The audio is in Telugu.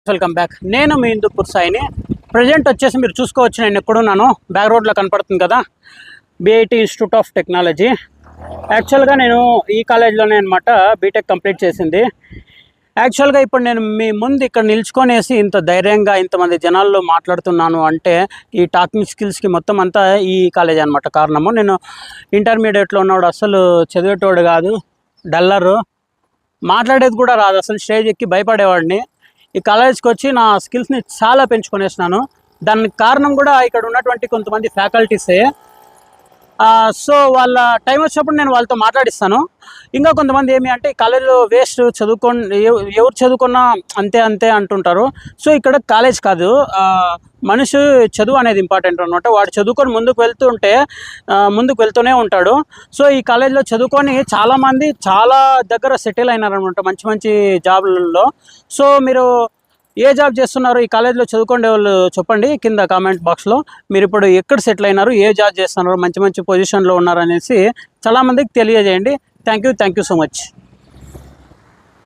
Welcome back. నేను మీ హిందూపూర్ సాయిని. ప్రజెంట్ వచ్చేసి మీరు చూసుకోవచ్చు, నేను ఎక్కడున్నాను, బ్యాక్ రోడ్లో కనపడుతుంది కదా, BIT ఇన్స్టిట్యూట్ ఆఫ్ టెక్నాలజీ. యాక్చువల్గా నేను ఈ కాలేజ్లోనే అనమాట బీటెక్ కంప్లీట్ చేసింది. యాక్చువల్గా ఇప్పుడు నేను మీ ముందు ఇక్కడ నిల్చుకొనేసి ఇంత ధైర్యంగా ఇంతమంది జనాల్లో మాట్లాడుతున్నాను అంటే ఈ టాకింగ్ స్కిల్స్కి మొత్తం అంతా ఈ కాలేజ్ అనమాట కారణము. నేను ఇంటర్మీడియట్లో ఉన్నవాడు అసలు చదివేటోడు కాదు, డల్లరు, మాట్లాడేది కూడా రాదు, అసలు స్టేజ్ ఎక్కి భయపడేవాడిని. ఈ కాలేజ్కి వచ్చి నా స్కిల్స్ని చాలా పెంచుకొనేసినాను. దానికి కారణం కూడా ఇక్కడ ఉన్నటువంటి కొంతమంది ఫ్యాకల్టీసే. సో వాళ్ళ టైం వచ్చినప్పుడు నేను వాళ్ళతో మాట్లాడిస్తాను. ఇంకా కొంతమంది ఏమి అంటే ఈ కాలేజీలో వేస్ట్, ఎవరు చదువుకున్నా అంతే అంతే అంటుంటారు. సో ఇక్కడ కాలేజ్ కాదు, మనిషి చదువు అనేది ఇంపార్టెంట్ అనమాట. వాడు చదువుకొని ముందుకు వెళ్తూనే ఉంటాడు. సో ఈ కాలేజీలో చదువుకొని చాలామంది చాలా దగ్గర సెటిల్ అయినారనమాట, మంచి మంచి జాబ్లలో. సో మీరు ఏ జాబ్ చేస్తున్నారు, ఈ కాలేజీలో చదువుకునే వాళ్ళు చెప్పండి కింద కామెంట్ బాక్స్లో. మీరు ఇప్పుడు ఎక్కడ సెటిల్ అయినారు, ఏ జాబ్ చేస్తున్నారు, మంచి మంచి పొజిషన్లో ఉన్నారు అనేసి చాలామందికి తెలియజేయండి. Thank you so much.